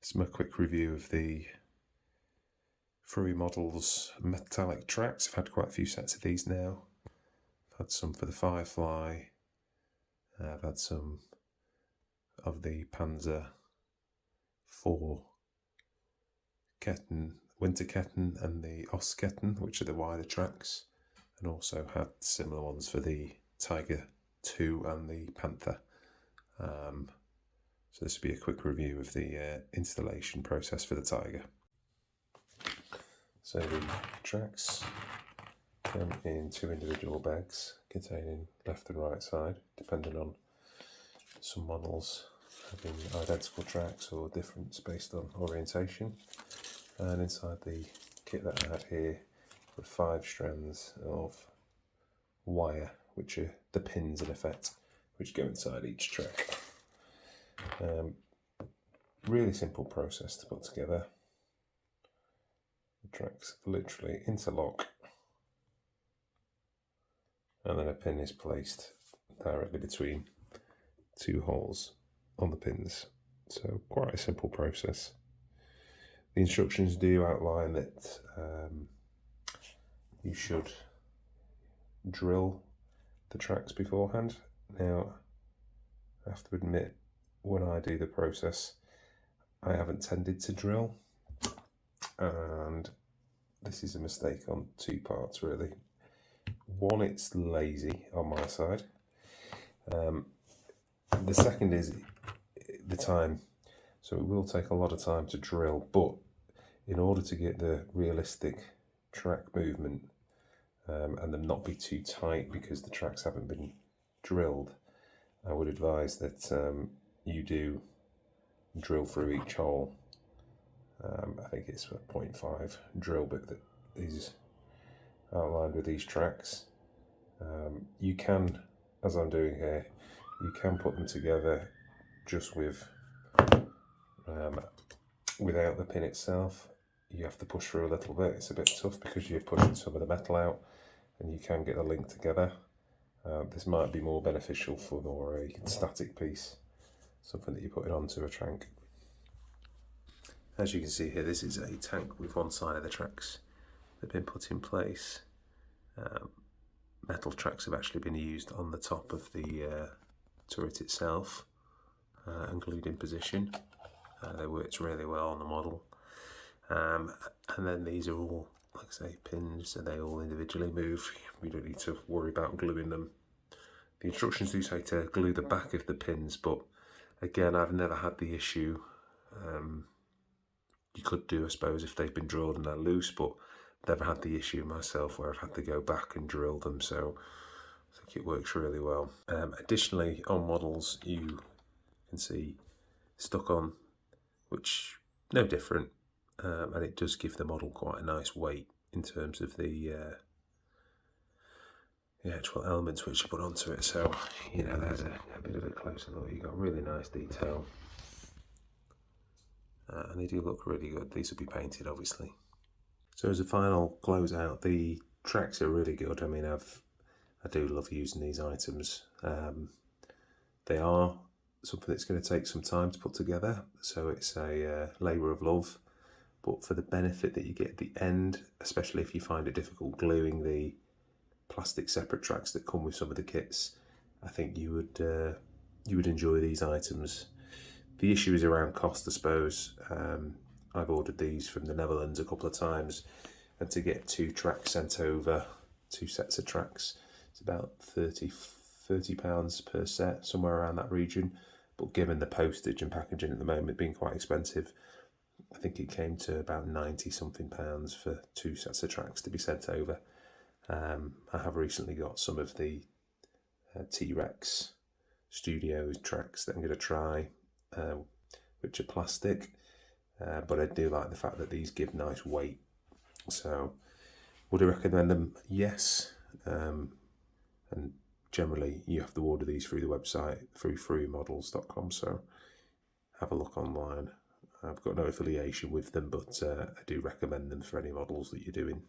This is my quick review of the Fruil Model's metallic tracks. I've had quite a few sets of these now. I've had some for the Firefly. I've had some of the Panzer 4 Ketten, Winter Ketten and the Ketten, which are the wider tracks, and also had similar ones for the Tiger 2 and the Panther. So this will be a quick review of the installation process for the Tiger. So the tracks come in 2 individual bags containing left and right side, depending on some models having identical tracks or difference based on orientation. And inside the kit that I had here were 5 strands of wire, which are the pins in effect, which go inside each track. Really simple process to put together. The tracks literally interlock, and then a pin is placed directly between 2 holes on the pins. So quite a simple process. The instructions do outline that you should drill the tracks beforehand. Now, I have to admit, when I do the process, I haven't tended to drill, and this is a mistake on 2 parts really. One, it's lazy on my side. The second is the time. So it will take a lot of time to drill, but in order to get the realistic track movement and them not be too tight because the tracks haven't been drilled, I would advise that you do drill through each hole. I think it's a 0.5 drill bit that is outlined with these tracks. You can, as I'm doing here, you can put them together just with without the pin itself. You have to push through a little bit. It's a bit tough because you're pushing some of the metal out, and you can get the link together. This might be more beneficial for more a static piece, something that you're putting onto a tank. As you can see here, this is a tank with one side of the tracks that have been put in place. Metal tracks have actually been used on the top of the turret itself and glued in position. They worked really well on the model. And then these are all, like I say, pins, so they all individually move. We don't need to worry about gluing them. The instructions do say to glue the back of the pins, but again, I've never had the issue. You could do, I suppose, if they've been drilled and they're loose, but never had the issue myself where I've had to go back and drill them, so I think it works really well. Additionally, on models you can see stuck on, which no different, and it does give the model quite a nice weight in terms of the actual elements which are put onto it. So, you know, there's a bit of a closer look. You've got really nice detail. And they do look really good. These will be painted, obviously. So as a final closeout, the tracks are really good. I mean, I do love using these items. They are something that's going to take some time to put together, so it's a labour of love. But for the benefit that you get at the end, especially if you find it difficult gluing the plastic separate tracks that come with some of the kits, I think you would enjoy these items. The issue is around cost, I suppose. I've ordered these from the Netherlands a couple of times, and to get 2 tracks sent over, 2 sets of tracks, it's about £30 per set, somewhere around that region. But given the postage and packaging at the moment being quite expensive, I think it came to about 90 something pounds for 2 sets of tracks to be sent over. I have recently got some of the T-Rex Studios tracks that I'm going to try, which are plastic, but I do like the fact that these give nice weight. So would I recommend them? Yes. And generally you have to order these through the website, through fruilmodels.com, so have a look online. I've got no affiliation with them, but I do recommend them for any models that you're doing.